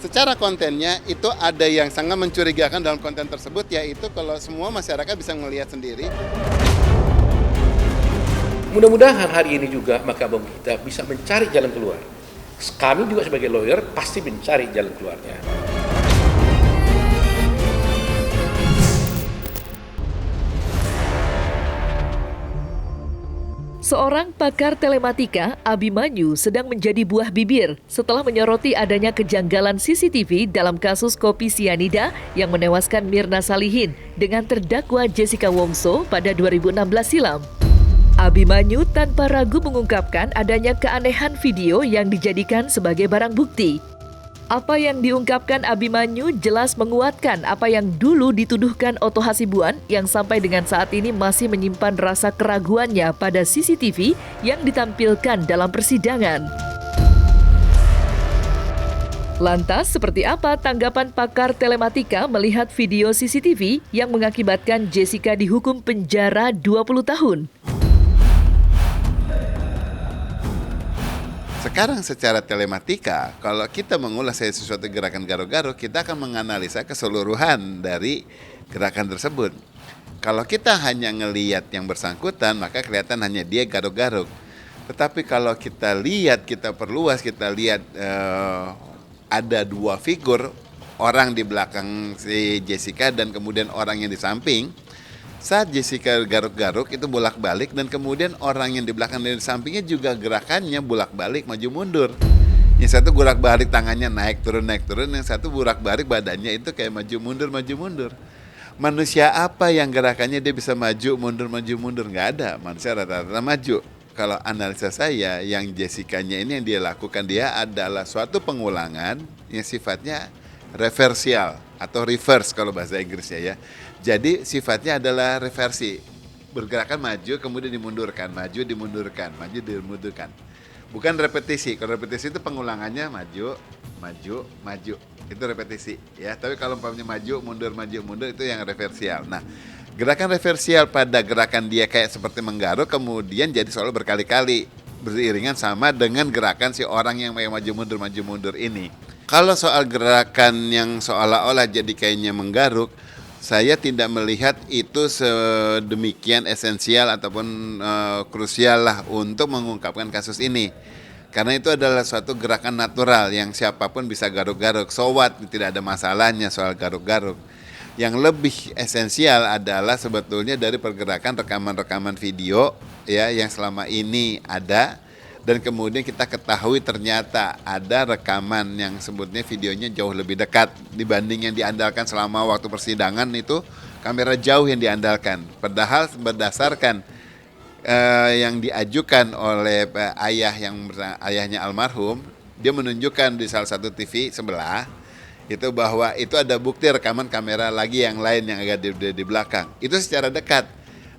Secara kontennya itu ada yang sangat mencurigakan dalam konten tersebut, yaitu kalau semua masyarakat bisa melihat sendiri. Mudah-mudahan hari ini juga Mahkamah kita bisa mencari jalan keluar. Kami juga sebagai lawyer pasti mencari jalan keluarnya. Seorang pakar telematika, Abimanyu, sedang menjadi buah bibir setelah menyoroti adanya kejanggalan CCTV dalam kasus kopi sianida yang menewaskan Mirna Salihin dengan terdakwa Jessica Wongso pada 2016 silam. Abimanyu tanpa ragu mengungkapkan adanya keanehan video yang dijadikan sebagai barang bukti. Apa yang diungkapkan Abimanyu jelas menguatkan apa yang dulu dituduhkan Otto Hasibuan yang sampai dengan saat ini masih menyimpan rasa keraguannya pada CCTV yang ditampilkan dalam persidangan. Lantas, seperti apa tanggapan pakar telematika melihat video CCTV yang mengakibatkan Jessica dihukum penjara 20 tahun? Sekarang secara telematika, kalau kita mengulas sesuatu gerakan garuk-garuk, kita akan menganalisa keseluruhan dari gerakan tersebut. Kalau kita hanya ngelihat yang bersangkutan, maka kelihatan hanya dia garuk-garuk. Tetapi kalau kita lihat, kita perluas, kita lihat ada dua figur, orang di belakang si Jessica dan kemudian orang yang di samping. Saat Jessica garuk-garuk itu bolak-balik dan kemudian orang yang di belakang dan di sampingnya juga gerakannya bolak-balik maju mundur. Yang satu bolak-balik tangannya naik turun, yang satu bolak-balik badannya itu kayak maju mundur. Manusia apa yang gerakannya dia bisa maju mundur? Nggak ada, manusia rata-rata maju. Kalau analisa saya, yang Jessica-nya ini yang dia lakukan, dia adalah suatu pengulangan yang sifatnya reversial atau reverse kalau bahasa Inggrisnya ya. Jadi sifatnya adalah reversi, bergerakan maju kemudian dimundurkan, maju dimundurkan. Bukan repetisi. Kalau repetisi itu pengulangannya maju, itu repetisi ya. Tapi kalau umpamanya maju, mundur itu yang reversial. Nah, gerakan reversial pada gerakan dia kayak seperti menggaruk kemudian jadi selalu berkali-kali beriringan sama dengan gerakan si orang yang maju mundur ini. Kalau soal gerakan yang seolah-olah jadi kayaknya menggaruk, saya tidak melihat itu sedemikian esensial ataupun krusial lah untuk mengungkapkan kasus ini. Karena itu adalah suatu gerakan natural yang siapapun bisa garuk-garuk. So what? Tidak ada masalahnya soal garuk-garuk. Yang lebih esensial adalah sebetulnya dari pergerakan rekaman-rekaman video ya yang selama ini ada. Dan kemudian kita ketahui ternyata ada rekaman yang sebutnya videonya jauh lebih dekat dibanding yang diandalkan selama waktu persidangan itu kamera jauh yang diandalkan. Padahal berdasarkan yang diajukan oleh ayahnya almarhum, dia menunjukkan di salah satu TV sebelah itu bahwa itu ada bukti rekaman kamera lagi yang lain yang agak di belakang. Itu secara dekat.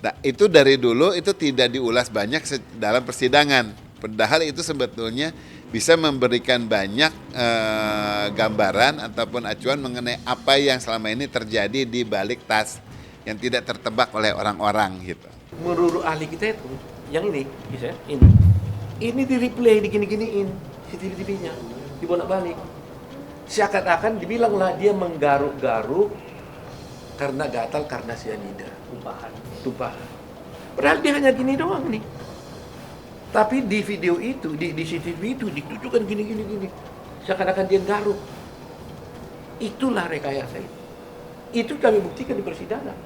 Nah, itu dari dulu itu tidak diulas banyak dalam persidangan. Padahal itu sebetulnya bisa memberikan banyak gambaran ataupun acuan mengenai apa yang selama ini terjadi di balik tas yang tidak tertebak oleh orang-orang gitu. Menurut ahli kita itu, yang ini, bisa ini di replay, digini-giniin CCTV-nya, dibolak-balik. Seakan-akan dibilanglah dia menggaruk-garuk karena gatal karena sianida, tumpahan. Padahal dia hanya gini doang nih. Tapi di video itu, di CCTV itu ditunjukkan gini. Seakan-akan dia garuk. Itulah rekayasa itu. Itu kami buktikan di persidangan.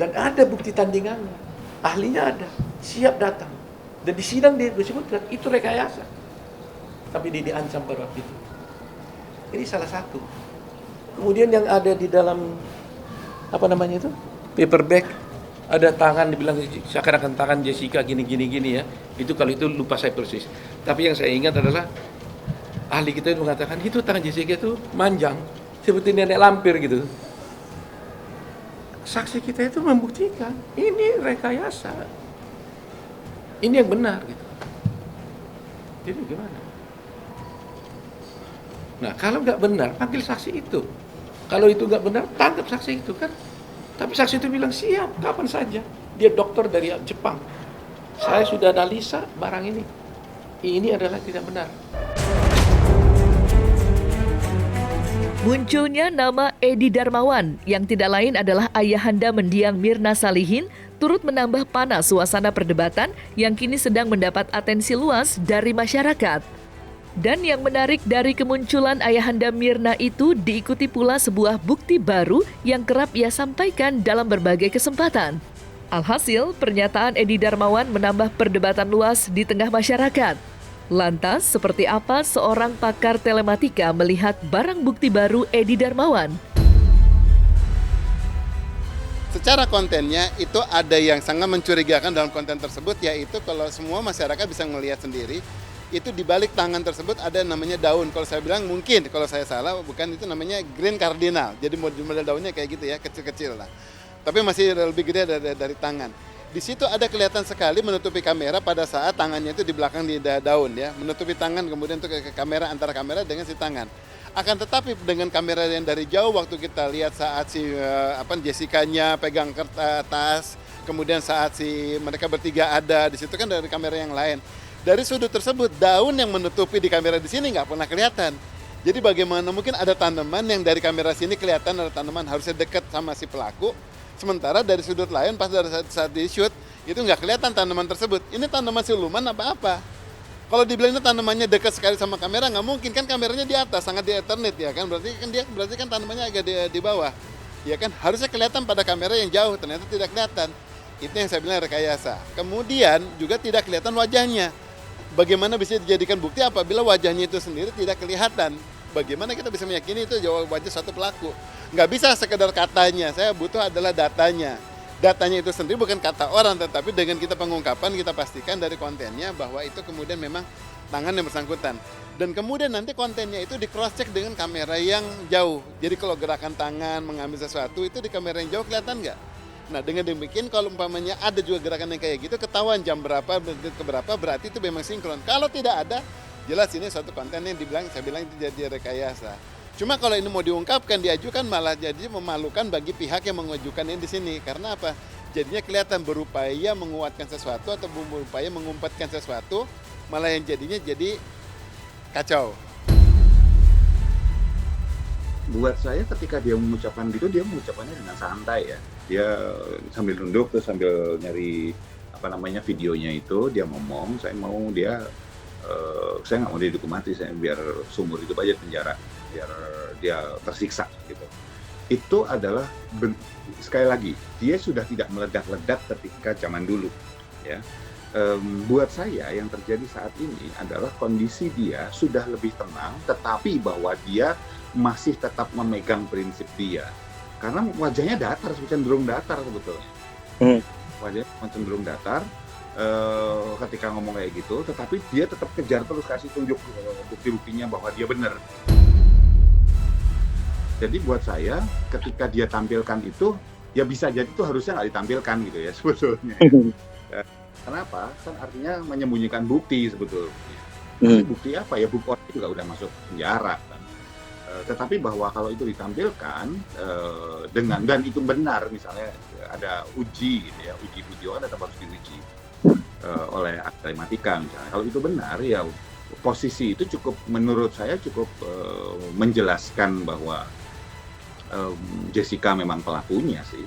Dan ada bukti tandingannya. Ahlinya ada. Siap datang. Dan di sidang dia disebutkan, itu rekayasa. Tapi dia diancam pada waktu itu. Ini salah satu. Kemudian yang ada di dalam, paperback, ada tangan dibilang seakan-akan tangan Jessica gini ya. Itu kalau itu lupa saya persis. Tapi yang saya ingat adalah ahli kita itu mengatakan itu tangan Jessica itu manjang seperti nenek lampir gitu. Saksi kita itu membuktikan ini rekayasa. Ini yang benar gitu. Jadi gimana? Nah, kalau nggak benar panggil saksi itu. Kalau itu nggak benar tangkap saksi itu kan. Tapi saksi itu bilang siap, kapan saja. Dia dokter dari Jepang. Saya sudah analisa barang ini. Ini adalah tidak benar. Munculnya nama Edi Darmawan yang tidak lain adalah ayahanda mendiang Mirna Salihin turut menambah panas suasana perdebatan yang kini sedang mendapat atensi luas dari masyarakat. Dan yang menarik dari kemunculan ayahanda Mirna itu diikuti pula sebuah bukti baru yang kerap ia sampaikan dalam berbagai kesempatan. Alhasil, pernyataan Edi Darmawan menambah perdebatan luas di tengah masyarakat. Lantas, seperti apa seorang pakar telematika melihat barang bukti baru Edi Darmawan? Secara kontennya itu ada yang sangat mencurigakan dalam konten tersebut, yaitu kalau semua masyarakat bisa melihat sendiri, itu di balik tangan tersebut ada namanya daun. Kalau saya bilang mungkin, kalau saya salah, bukan, itu namanya green cardinal. Jadi model daunnya kayak gitu ya, kecil-kecil lah. Tapi masih lebih gede dari tangan. Di situ ada kelihatan sekali menutupi kamera pada saat tangannya itu di belakang di daun ya, menutupi tangan kemudian untuk ke kamera, antara kamera dengan si tangan. Akan tetapi dengan kamera yang dari jauh waktu kita lihat saat si Jessica-nya pegang kertas, kemudian saat si mereka bertiga ada di situ kan dari kamera yang lain. Dari sudut tersebut daun yang menutupi di kamera di sini nggak pernah kelihatan. Jadi bagaimana mungkin ada tanaman yang dari kamera sini kelihatan ada tanaman harusnya dekat sama si pelaku. Sementara dari sudut lain pas dari saat di shoot itu nggak kelihatan tanaman tersebut. Ini tanaman siluman apa? Kalau dibilang ini tanamannya dekat sekali sama kamera nggak mungkin, kan kameranya di atas sangat di Ethernet ya kan, berarti kan tanamannya agak di bawah. Ya kan harusnya kelihatan pada kamera yang jauh, ternyata tidak kelihatan. Itu yang saya bilang rekayasa. Kemudian juga tidak kelihatan wajahnya. Bagaimana bisa dijadikan bukti apabila wajahnya itu sendiri tidak kelihatan? Bagaimana kita bisa meyakini itu wajah satu pelaku? Nggak bisa sekedar katanya, saya butuh adalah datanya. Datanya itu sendiri bukan kata orang, tetapi dengan kita pengungkapan, kita pastikan dari kontennya bahwa itu kemudian memang tangan yang bersangkutan. Dan kemudian nanti kontennya itu di cross check dengan kamera yang jauh. Jadi kalau gerakan tangan, mengambil sesuatu, itu di kamera yang jauh kelihatan nggak? Nah dengan demikian kalau umpamanya ada juga gerakan yang kayak gitu, ketahuan jam berapa, menit keberapa, berarti itu memang sinkron. Kalau tidak ada, jelas ini suatu konten yang saya bilang itu jadi rekayasa. Cuma kalau ini mau diungkapkan, diajukan malah jadi memalukan bagi pihak yang mengajukan ini di sini. Karena apa? Jadinya kelihatan berupaya menguatkan sesuatu atau berupaya mengumpatkan sesuatu, malah yang jadinya jadi kacau. Buat saya ketika dia mengucapkan gitu, dia mengucapkannya dengan santai ya. Dia sambil duduk terus sambil nyari videonya itu, dia ngomong, saya nggak mau dia dihukum mati, saya biar seumur hidup aja penjara, biar dia tersiksa gitu. Itu adalah sekali lagi dia sudah tidak meledak-ledak ketika zaman dulu ya. Buat saya yang terjadi saat ini adalah kondisi dia sudah lebih tenang, tetapi bahwa dia masih tetap memegang prinsip dia karena wajahnya datar, cenderung datar sebetulnya. Wajahnya cenderung datar ketika ngomong kayak gitu, tetapi dia tetap kejar terus kasih tunjuk bukti-buktinya bahwa dia benar. Jadi buat saya ketika dia tampilkan itu, ya bisa jadi itu harusnya nggak ditampilkan gitu ya sebetulnya. Kenapa? Kan artinya menyembunyikan bukti sebetulnya. Bukti apa ya? Bukti orang juga udah masuk penjara kan. Tetapi bahwa kalau itu ditampilkan dan itu benar, misalnya ada uji gitu ya, uji video kan tetap harus diuji oleh telematika misalnya. Kalau itu benar ya posisi itu cukup, menurut saya cukup menjelaskan bahwa Jessica memang pelakunya sih.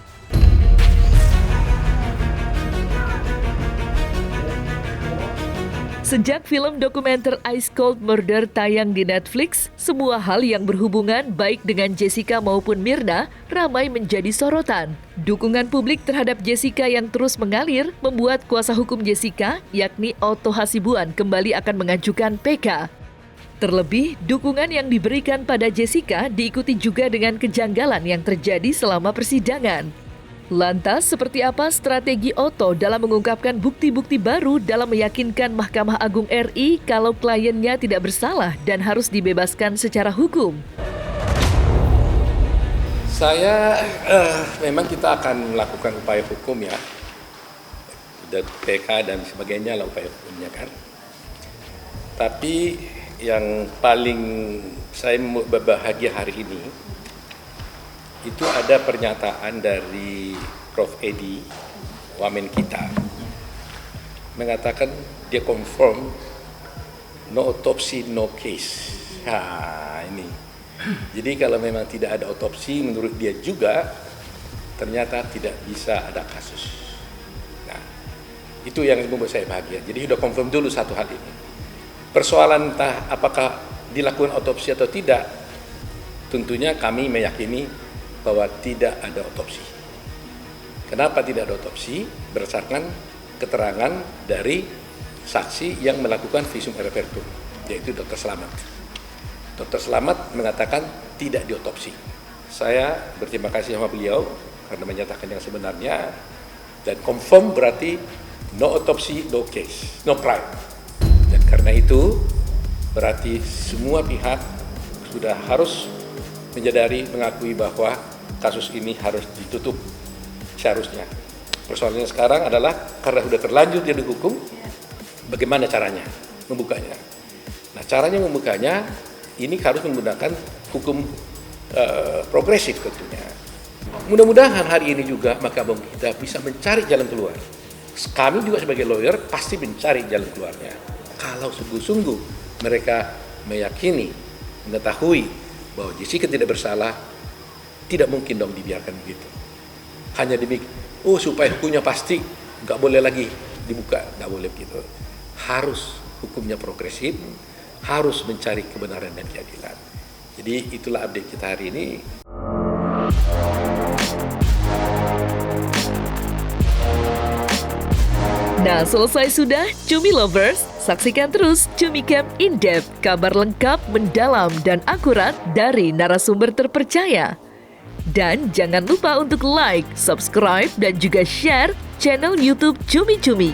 Sejak film dokumenter Ice Cold Murder tayang di Netflix, semua hal yang berhubungan baik dengan Jessica maupun Mirna ramai menjadi sorotan. Dukungan publik terhadap Jessica yang terus mengalir membuat kuasa hukum Jessica, yakni Otto Hasibuan, kembali akan mengajukan PK. Terlebih, dukungan yang diberikan pada Jessica diikuti juga dengan kejanggalan yang terjadi selama persidangan. Lantas, seperti apa strategi Otto dalam mengungkapkan bukti-bukti baru dalam meyakinkan Mahkamah Agung RI kalau kliennya tidak bersalah dan harus dibebaskan secara hukum? Memang kita akan melakukan upaya hukum ya, PK dan sebagainya lah upaya hukumnya kan. Tapi yang paling saya berbahagia hari ini, itu ada pernyataan dari Prof. Edi, wamen kita, mengatakan dia confirm no autopsy, no case. Ini Jadi kalau memang tidak ada otopsi, menurut dia juga ternyata tidak bisa ada kasus. Nah, itu yang membuat saya bahagia. Jadi sudah confirm dulu satu hal ini. Persoalan entah apakah dilakukan otopsi atau tidak, tentunya kami meyakini bahwa tidak ada otopsi. Kenapa tidak ada otopsi? Berdasarkan keterangan dari saksi yang melakukan visum et repertum, yaitu Dr. Slamet. Dr. Slamet mengatakan tidak diotopsi. Saya berterima kasih sama beliau karena menyatakan yang sebenarnya, dan confirm berarti no otopsi, no case, no crime. Dan karena itu berarti semua pihak sudah harus menyadari, mengakui bahwa kasus ini harus ditutup seharusnya. Persoalannya sekarang adalah karena sudah terlanjur jadi hukum, bagaimana caranya membukanya? Nah, caranya membukanya ini harus menggunakan hukum progresif tentunya. Mudah-mudahan hari ini juga Mahkamah kita bisa mencari jalan keluar. Kami juga sebagai lawyer pasti mencari jalan keluarnya. Kalau sungguh-sungguh mereka meyakini, mengetahui bahwa Jessica tidak bersalah, tidak mungkin dong dibiarkan begitu. Hanya supaya hukumnya pasti, nggak boleh lagi dibuka, nggak boleh begitu. Harus hukumnya progresif, harus mencari kebenaran dan keadilan. Jadi itulah update kita hari ini. Nah, selesai sudah Cumi Lovers. Saksikan terus Cumi Camp In-Depth, kabar lengkap, mendalam, dan akurat dari narasumber terpercaya. Dan jangan lupa untuk like, subscribe, dan juga share channel YouTube Cumi Cumi.